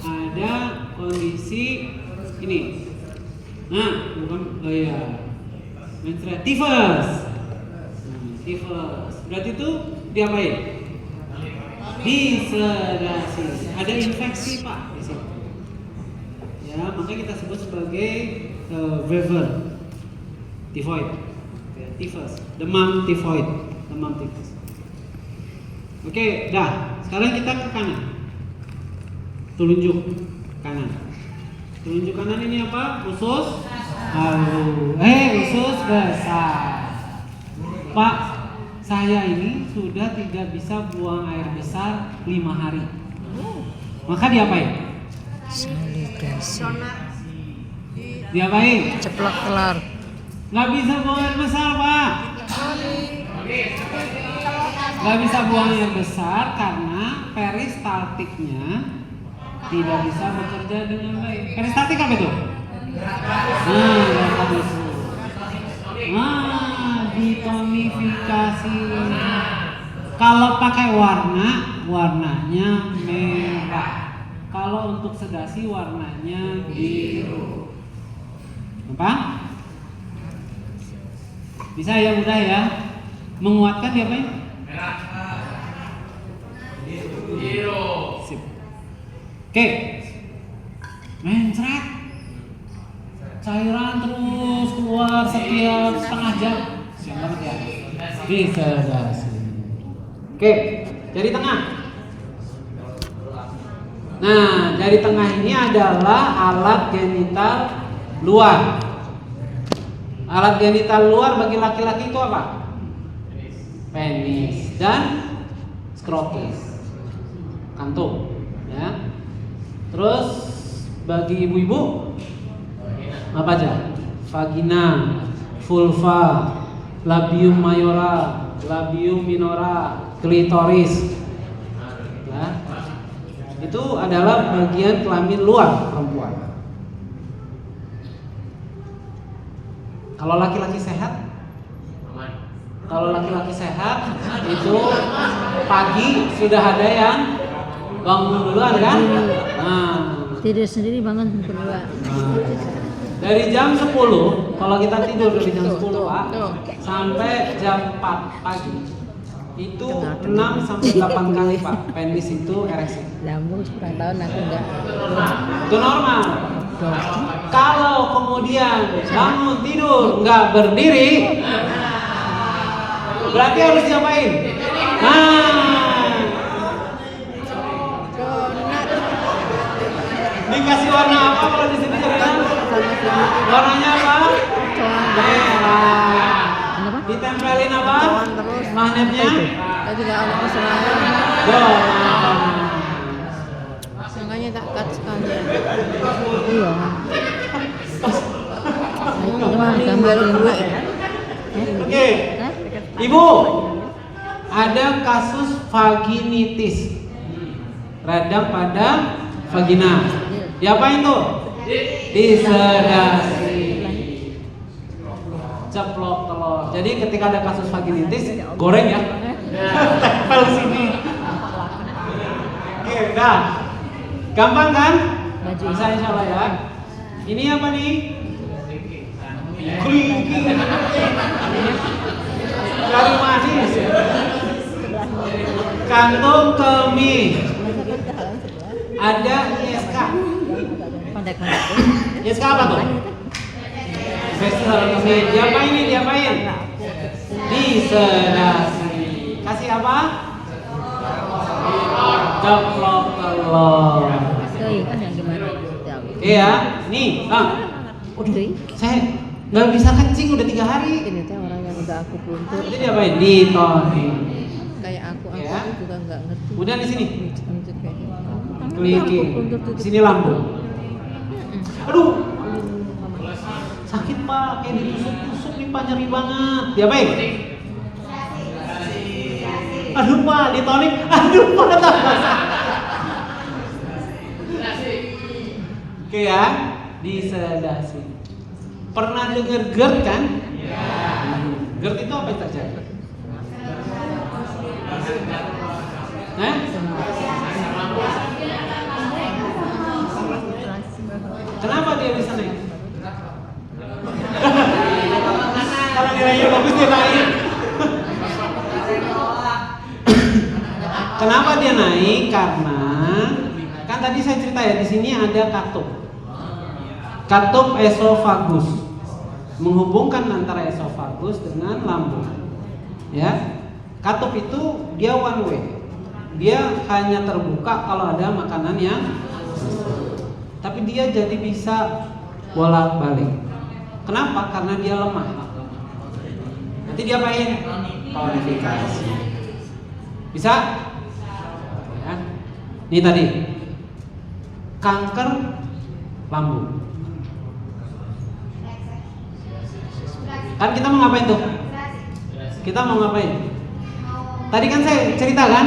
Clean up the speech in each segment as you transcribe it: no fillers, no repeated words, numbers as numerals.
Ada kondisi ini. Nah, bukan menstruasi tifus. Tifus. Berarti itu diapain? Disedasi. Ada infeksi Pak di situ. Ya, makanya kita sebut sebagai fever, tifoid, tifus, demam tifoid, demam tifus. Oke, dah. Sekarang kita ke kanan. Telunjuk kanan. Telunjuk kanan ini apa? Usus. Usus besar. Pak, saya ini sudah tidak bisa buang air besar 5 hari. Maka diapain? Sanitasi. Diapain? Ceplok telur. Nggak bisa buang air besar, Pak. Nggak bisa buang air besar karena peristaltiknya tidak bisa bekerja dengan baik. Peristaltik apa itu? Ditonifikasi. Kalau pakai warnanya merah. Kalau untuk sedasi warnanya biru. Apa? Bisa ya, mudah ya. Menguatkan dia apa ya? Biru. Sip. Oke. Mencret. Cairan terus keluar setiap setengah jam. Siap banget ya. Disedasi. Oke, jari tengah. Nah, jari tengah ini adalah alat genital luar. Alat genital luar bagi laki-laki itu apa? Penis dan skrotus, kantung, ya. Terus bagi ibu-ibu apa aja? Vagina, vulva, labium mayora, labium minora, klitoris. Ya. Itu adalah bagian kelamin luar perempuan. Kalau laki-laki sehat, itu pagi sudah ada yang bangun duluan kan? Nah, Tidur sendiri bangun berdua. Dari jam 10, kalau kita tidur dari jam 10 Pak, sampai jam 4 pagi, itu 6 sampai 8 kali Pak, penis itu ereksi. Lambung 10 tahun aku enggak. Itu normal. Kalau kemudian bangun tidur nggak berdiri, berarti harus diapain? Dikasih warna apa kalau di sini jadikan? Warnanya apa? Merah. Ditempelin apa? Magnetnya? Tadi enggak ada kesalahan. Makanya tak cut sekalian. Iya. Gambar dulu ya. Oke. Ibu, ada kasus vaginitis. Radang pada vagina. Diapain tuh? Disedasi. Ceplok telur. Jadi ketika ada kasus vaginitis, goreng ya. Tempel sini. Oke, dah. Gampang kan? Bisa insya Allah ya. Ini apa nih? Kelingking. Garu manis. Kantung kemih. Ada ISK. ISK apa tuh? Festival kemih. Diapain? Disedasi. Kasih apa? Ceplok telur. Kan yang gimana? Iya, nih, Bang. Waduh, saya nggak bisa kencing udah 3 hari. Ini teh orang yang udah aku peluntur. Jadi diapain? Ditoni. Kayak aku Ya. juga nggak ngerti. Kemudian di sini, Untuk kayak gitu. kelingking. Sini lambung. Aduh, sakit Pak, kayak ditusuk-tusuk nih Pak, nyeri banget. Diapain? Aduh Pak, ditonik. Aduh Pak, tambah sakit. Oke ya, disedasi. Pernah dengar GERD kan? GERD itu apa yang terjadi? Eh? Kenapa dia bisa naik? Kalau nilainya bagus dia naik. Kenapa dia naik? Karena kan tadi saya cerita ya, di sini ada katup. Katup esofagus menghubungkan antara esofagus dengan lambung. Ya, katup itu dia one way. Dia hanya terbuka kalau ada makanan yang tapi dia jadi bisa bolak-balik. Kenapa? Karena dia lemah. Nanti dia apain? Tonifikasi. Bisa? Ya. Ini tadi kanker lambung. Kan kita mau ngapain tuh? Kita mau ngapain? Tadi kan saya cerita kan,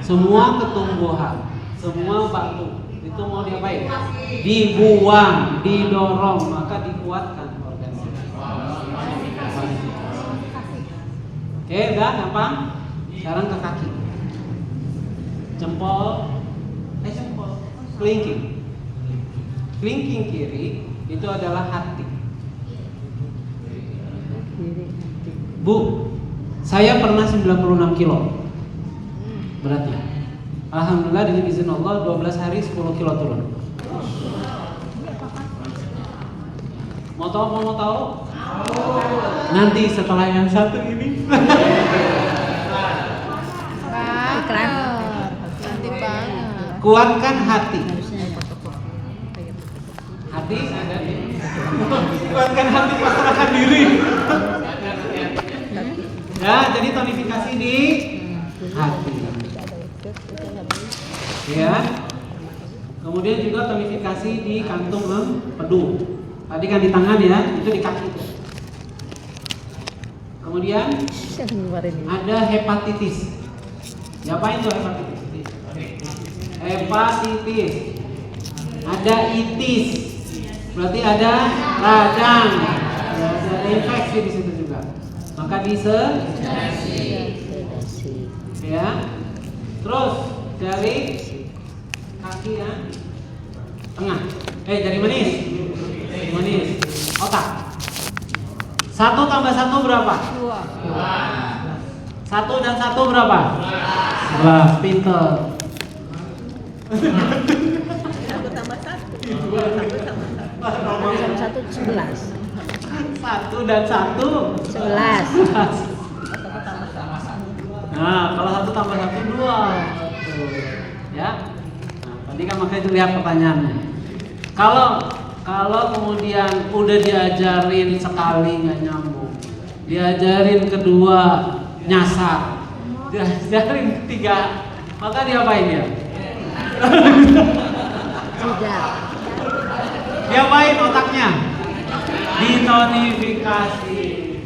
semua ketumbuhan, semua batu itu mau diapain? Dibuang, didorong, maka dikuatkan organnya. Oke, udah gampang. Sekarang ke kaki. Jempol, kelingking. Kelingking kiri itu adalah hati. Bu, saya pernah 96 kilo beratnya. Alhamdulillah dengan izin Allah 12 hari 10 kilo turun. Mau tahu? Nanti setelah yang satu ini. Keren. Cantik banget. Kuatkan hati. Hati ada di. Kuatkan hati, pasrahkan diri. Ya, jadi tonifikasi di hati. Ya. Kemudian juga tonifikasi di kantung empedu. Tadi kan di tangan ya, itu di kaki. Kemudian ada hepatitis. Diapain tuh hepatitis? Hepatitis. Ada itis. Berarti ada radang. Ya, ada infeksi di situ juga. Maka disedasi. Ya. Terus dari kaki yang tengah. Jari manis. Jari manis. Otak. 1 tambah 1 berapa? 2. 1 dan 1 berapa? 11. Pinter. 1 tambah 1. 1 11. 1 dan 1 11. Nah, kalau 1 tambah 1 2. Ya. Nah, tadi kan makanya itu lihat pertanyaannya. Kalau kemudian udah diajarin sekali nggak nyambung, diajarin kedua nyasar, diajarin ketiga, maka diapain ya? Sudah. Diapain otaknya? Ditonifikasi.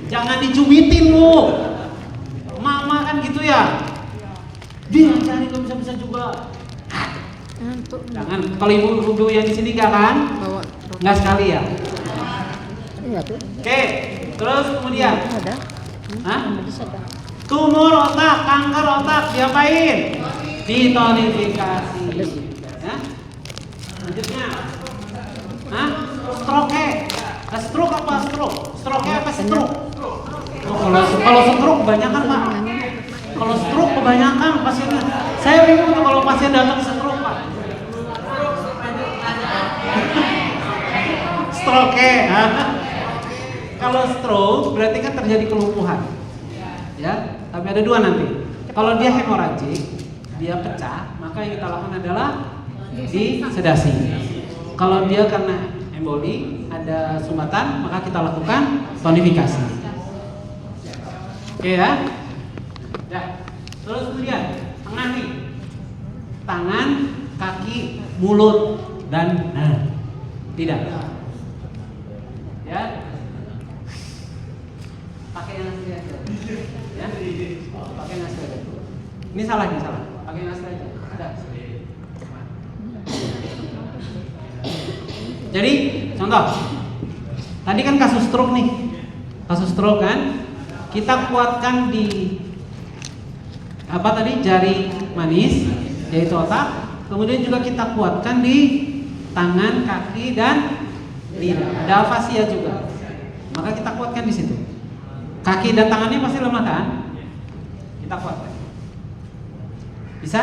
Jangan dicubitin bu. Mama kan gitu ya. Diajarin nggak bisa juga. Jangan. Kalau ibu yang di sini nggak kan? Nggak sekali ya. Oke. Terus kemudian. Hah? Tumor otak, kanker otak, diapain? Ditonifikasi. Ya. Lanjutnya. Hah? Stroke. Stroke apa stroke? Stroke apa stroke? Oh, kalau stroke kebanyakan pak. Kalau stroke kebanyakan pasiennya. Saya bingung tuh kalau pasien datang stroke pak. Stroke. Kalau stroke berarti kan terjadi kelumpuhan. Ya, tapi ada dua nanti. Kalau dia hemoragik, dia pecah, maka yang kita lakukan adalah disedasi. Kalau dia karena emboli, ada sumbatan, maka kita lakukan tonifikasi. Oke ya. Ya. Terus kemudian tengah nih. Tangan, kaki, mulut dan tidak. Ya. Pakai yang asli aja. Ya. Pakai yang asli aja. Ini salah. Pakai yang asli aja. Ada. Jadi contoh, tadi kan kasus stroke nih, kasus stroke kan, kita kuatkan di apa tadi jari manis yaitu otak. Kemudian juga kita kuatkan di tangan, kaki dan lidah. Ada afasia juga. Maka kita kuatkan di situ. Kaki dan tangannya pasti lemah kan? Kita kuatkan. Bisa?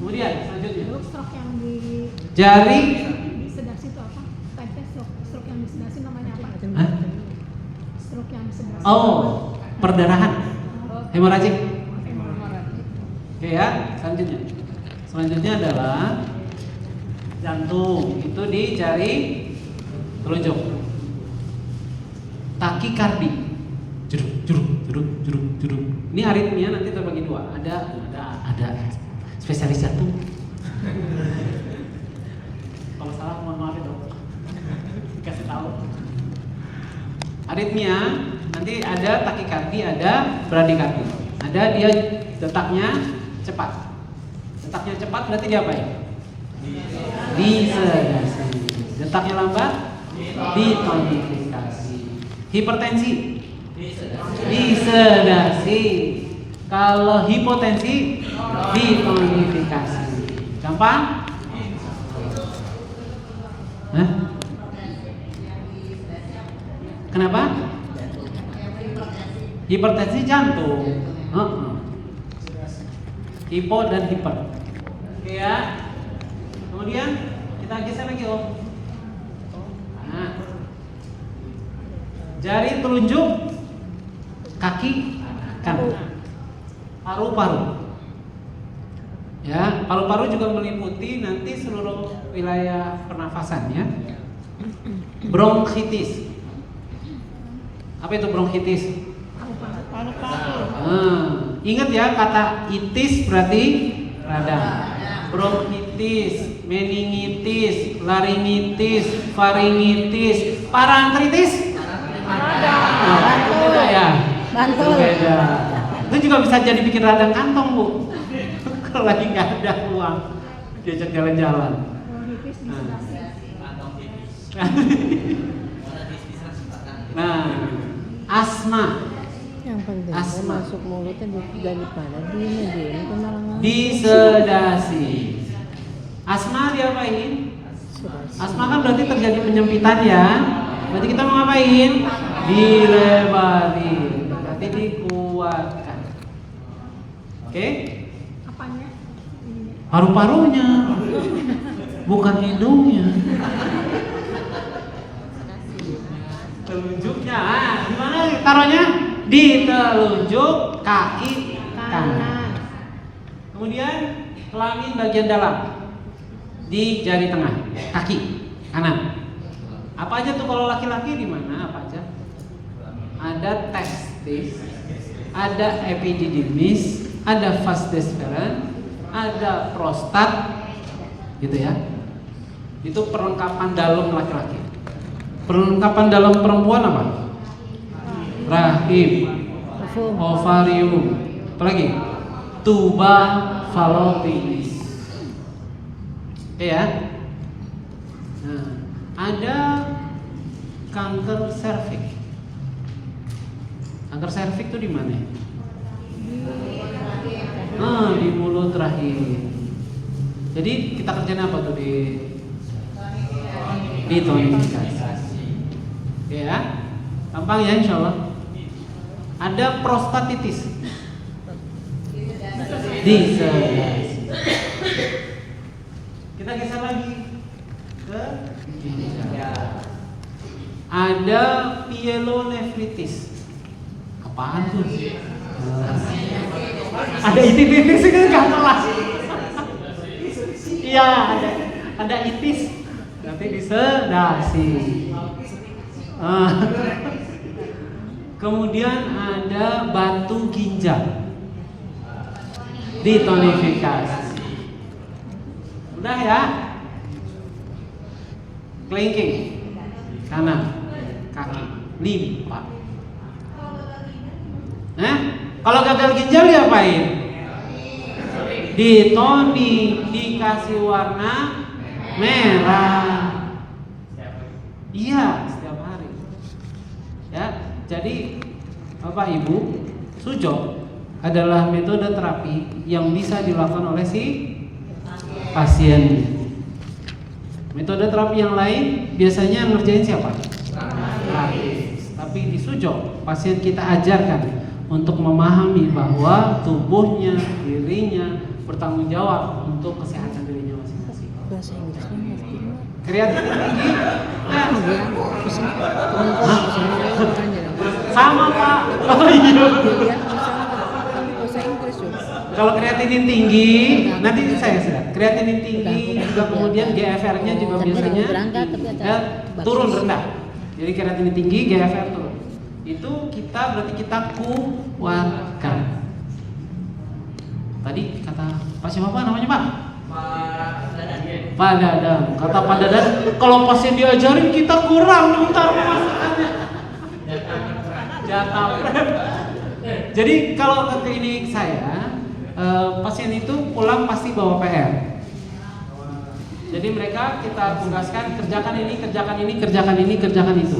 Kemudian selanjutnya. Stroke yang di Jari sedasi itu apa? Tadi stroke yang di sedasi namanya apa? Hah? Stroke yang di sedasi. Oh, perdarahan. Hemoragik. Oke ya, selanjutnya. Selanjutnya adalah jantung. Itu di jari telunjuk. Takikardi. Juruk. Ini aritmia nanti terbagi dua. Ada spesialis jantung. Kalau salah mohon maaf ya dok. Dikasih tahu. Aritmia nanti ada takikardi, ada bradikardi. Ada dia detaknya cepat. Detaknya cepat berarti dia apa ya? Disedasi. Detaknya lambat? Ditonifikasi. Hipertensi? Disedasi. Kalau hipotensi? Ditonifikasi. Gampang? Hah? Kenapa? Hipertensi jantung. Hipo dan hiper. Oke ya. Kemudian kita geser lagi om. Nah. Jari telunjuk kaki kanan. Paru-paru. Ya, paru-paru juga meliputi nanti seluruh wilayah pernafasan ya. Bronkitis. Apa itu bronkitis? Ingat ya kata itis berarti radang. Bronkitis, meningitis, laringitis, faringitis, parantritis. Beda ya. Bantul. Beda. Itu juga bisa jadi bikin radang kantong bu. Kalau lagi nggak ada uang diajak jalan-jalan. Bronkitis di sedasi. Nah, asma. Yang penting Asma. masuk mulutnya daripada dia malah Disedasi. Asma diapain? Asma kan berarti terjadi penyempitan ya. Berarti kita mau ngapain? Dilebarin. Berarti dikuatkan. Oke? Apanya? Paru-parunya. Bukan hidungnya. Telunjuknya. Gimana taruhnya? Di telunjuk kaki kanan. Kemudian kelamin bagian dalam di jari tengah kaki kanan. Apa aja tuh kalau laki-laki di mana? Apa aja? Ada testis, ada epididymis, ada vas deferens, ada prostat, gitu ya. Itu perlengkapan dalam laki-laki. Perlengkapan dalam perempuan apa? Rahim, ovarium, apalagi tuba fallopius. Oke ya. Nah, ada kanker serviks. Kanker serviks itu di mana? Di mulut rahim. Jadi kita kerjain apa tuh di tonifikasi. Oke ya. Gampang ya insyaallah. Ada prostatitis. Disedasi. Kita geser lagi ke ada pyelonefritis. Apaan tuh? Ada itis kan nggak kelas. Iya ada itis. Nanti disedasi. Kemudian ada batu ginjal. Ditonifikasi. Udah ya. Kelingking kanan, kaki, limpa. Kalau gagal ginjal diapain? Ditoni, dikasih warna merah. Iya, setiap hari. Ya, jadi Bapak Ibu, Sujo, adalah metode terapi yang bisa dilakukan oleh si pasien. Metode terapi yang lain biasanya ngerjain siapa? Terapis. Tapi di Sujo pasien kita ajarkan untuk memahami bahwa tubuhnya, dirinya bertanggung jawab untuk kesehatan dirinya masing-masing. Bahasa Inggrisnya ngerti nggak? Kreatif tinggi, Iya, pusing. sama Pak. Oh iya. Dia bisa bahasa Inggris juga. Kalau kreatinin tinggi, nanti saya sudah. Kreatinin tinggi, juga kemudian GFR-nya juga Tapi biasanya berangkat, tapi ada turun bagus. rendah. Jadi kreatinin tinggi, GFR turun. Itu berarti kita kuatkan. Tadi kata Pak siapa Pak namanya Pak? Pak Dadang. Kata Pak Dadang, kalau pasien diajarin kita kurang ntar pemasukannya. Jatah. Jadi kalau ke klinik saya, pasien itu pulang pasti bawa PR. Jadi mereka kita tugaskan kerjakan ini, kerjakan ini, kerjakan ini, kerjakan itu.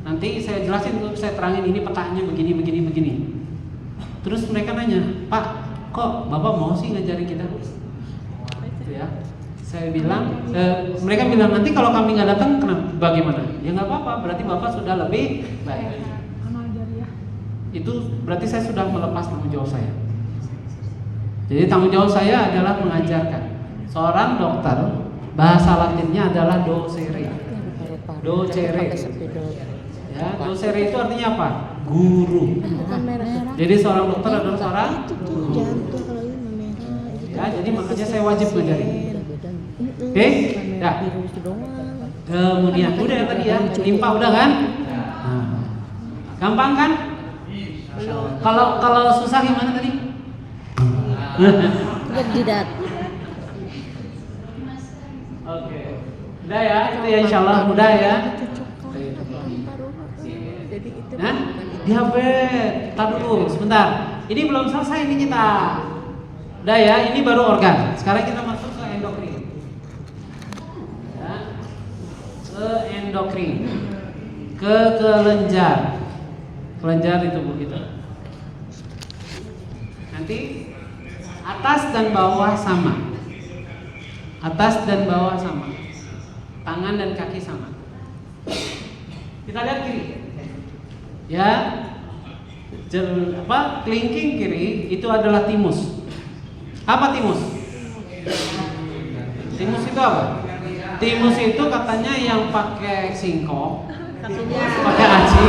Nanti saya jelasin, saya terangin ini petanya begini, begini, begini. Terus mereka nanya, Pak, kok Bapak mau sih ngajarin kita? Gitu ya. Saya bilang, mereka bilang nanti kalau kami nggak datang, kenapa? Bagaimana? Ya nggak apa-apa, berarti Bapak sudah lebih baik. Itu berarti saya sudah melepas tanggung jawab saya. Jadi tanggung jawab saya adalah mengajarkan. Seorang dokter bahasa Latinnya adalah docere. Docere. Ya, docere itu artinya apa? Guru. Bukan merah. Jadi seorang dokter adalah seorang Itu tuh guru. jantung kalau ini merah. Ya, jadi makanya saya wajib ngajarin. Oke? Ya. Biru itu doang. Kemudian udah ya tadi ya, limpa udah kan? Nah. Gampang kan? Kalau susah gimana tadi? Jidat. Oke. Udah ya, itu ya insyaallah mudah ya. Jadi itu Nah, diabetes. Tar dulu sebentar. Ini belum selesai ini kita. Udah ya, ini baru organ. Sekarang kita masuk ke endokrin. Ya. Ke endokrin. Ke kelenjar. Kelenjar di tubuh kita. Nanti atas dan bawah sama. Atas dan bawah sama. Tangan dan kaki sama. Kita lihat kiri. Ya. Kelingking kiri itu adalah timus. Apa timus? Timus itu apa? Timus itu katanya yang pakai singkong, pakai aci.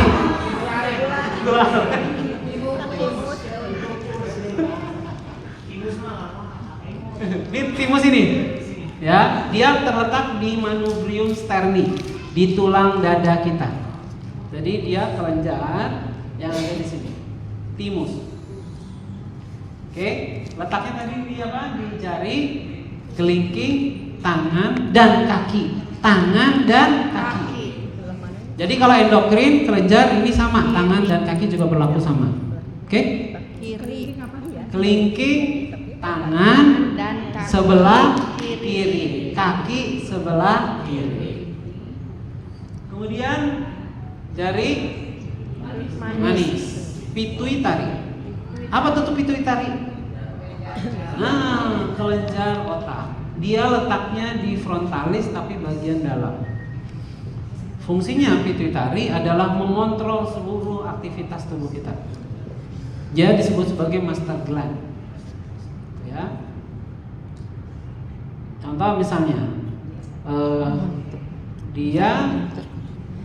Ini timus ini, ya, dia terletak di manubrium sterni, di tulang dada kita. Jadi dia kelenjar yang ada di sini, timus. Oke, letaknya tadi di apa? Di jari, kelingking, tangan dan kaki. Tangan dan kaki. Jadi kalau endokrin, kelenjar ini sama, tangan dan kaki juga berlaku sama. Oke? kiri. Kelingking, tangan sebelah kiri, kaki sebelah kiri. Kemudian jari manis, pituitari. Apa tuh pituitari? Nah, kelenjar otak. Dia letaknya di frontalis tapi bagian dalam. Fungsinya pituitari adalah mengontrol seluruh aktivitas tubuh kita. Dia disebut sebagai master gland. Ya. Contoh misalnya, dia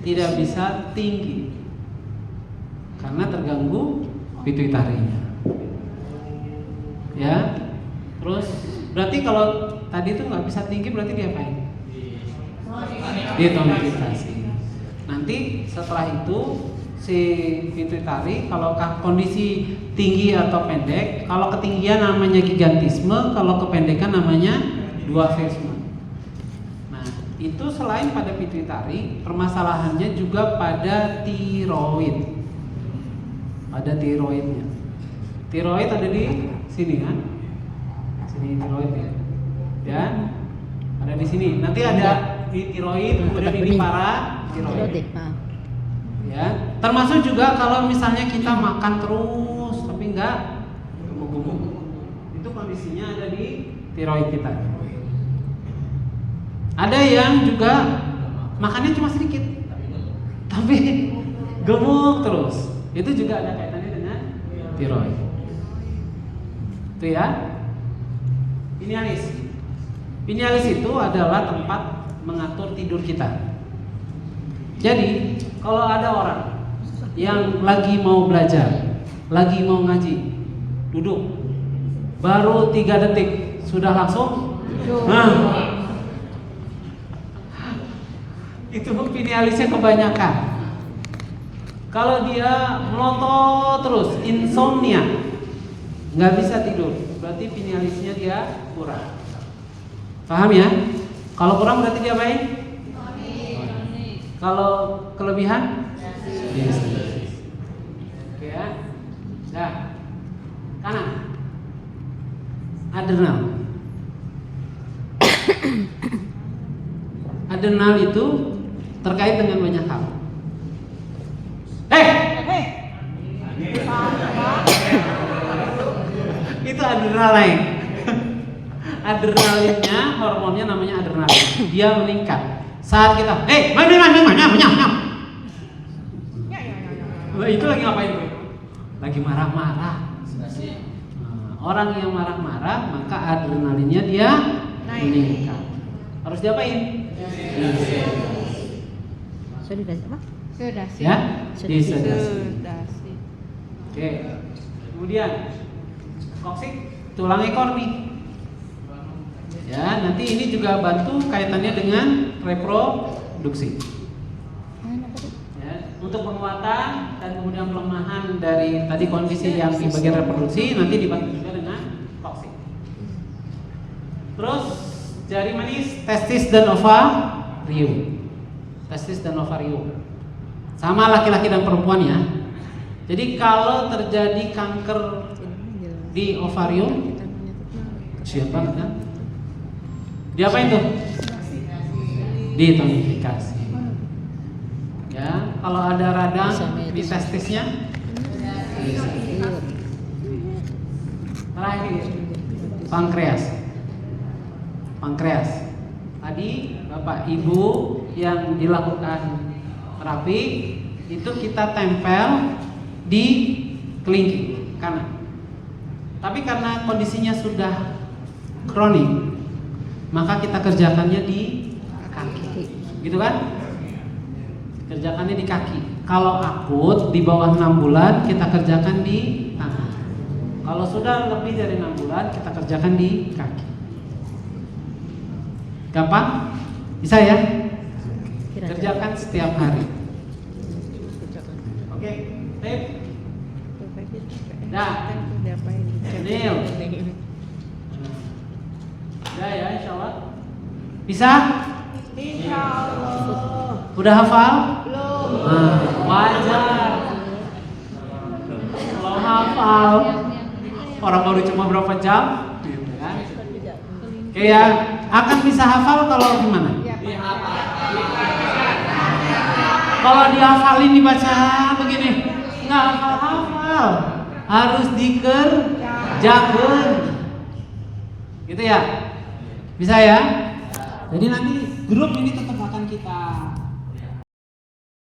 tidak bisa tinggi karena terganggu pituitarinya. Ya, terus berarti kalau tadi itu nggak bisa tinggi berarti diapain? Ditonifikasi. Nanti setelah itu si pituitari kalau kondisi tinggi atau pendek, kalau ketinggian namanya gigantisme, kalau kependekan namanya dwarfisme. Nah, itu selain pada pituitari, permasalahannya juga pada tiroid. Pada tiroidnya. Tiroid ada di sini kan? Sini tiroid ya. Ya. Ada di sini. Nanti ada di tiroid, kemudian ini para tiroid. Ya, termasuk juga kalau misalnya kita makan terus tapi nggak gemuk. Itu kondisinya ada di tiroid kita. Ada yang juga makannya cuma sedikit, tapi gemuk terus. Itu juga ada kaitannya dengan tiroid. Itu ya. Pinealis. Pinealis itu adalah tempat mengatur tidur kita. Jadi kalau ada orang yang lagi mau belajar, lagi mau ngaji, duduk, baru 3 detik sudah langsung, nah, itu pinealisnya kebanyakan. Kalau dia melotot terus, insomnia, nggak bisa tidur, berarti pinealisnya dia kurang. Paham ya? Kalau kurang berarti dia baik. Kalau kelebihan? Yes. Oke ya. Nah, kanan. Adrenal. Adrenal itu terkait dengan banyak hal. Itu adrenalin. Adrenalinnya, hormonnya namanya adrenalin. Dia meningkat saat kita, itu lagi ngapain tuh? Lagi marah-marah. Orang yang marah-marah maka adrenalinnya dia meningkat. Harus diapain? Sedasi apa? Sedasi. Ya, disedasi. Sedasi. Oke. Kemudian koksik tulang ekor nih. Ya, nanti ini juga bantu kaitannya dengan reproduksi. Ya, untuk penguatan dan kemudian pelemahan dari tadi kondisi yang di bagian reproduksi nanti dibantu juga dengan koksik. Terus jari manis, testis dan ovarium. Testis dan ovarium. Sama laki-laki dan perempuan ya. Jadi kalau terjadi kanker di ovarium, siapa kan? Diapain tuh? Ditonifikasi. Ya, kalau ada radang di testisnya, terakhir pankreas. Pankreas. Tadi Bapak Ibu yang dilakukan terapi itu kita tempel di kelingking kanan. Tapi karena kondisinya sudah kronik, maka kita kerjakannya di kaki, gitu kan? Kerjakannya di kaki. Kalau akut di bawah 6 bulan kita kerjakan di tangan. Kalau sudah lebih dari 6 bulan kita kerjakan di kaki. Gampang? Bisa ya? Kerjakan setiap hari. Oke, tip. Dah. Nil. Ya, insya Allah. Bisa? Insya Allah. Udah hafal? Belum. Nah, wajar. Kalau hafal, orang baru cuma berapa jam? Gitu kan? Oke ya, akan bisa hafal kalau gimana? Kalau dihafalin dibaca begini, nggak hafal-hafal, harus dikerjakan. Gitu ya? Bisa ya? Jadi nanti grup ini tetap akan kita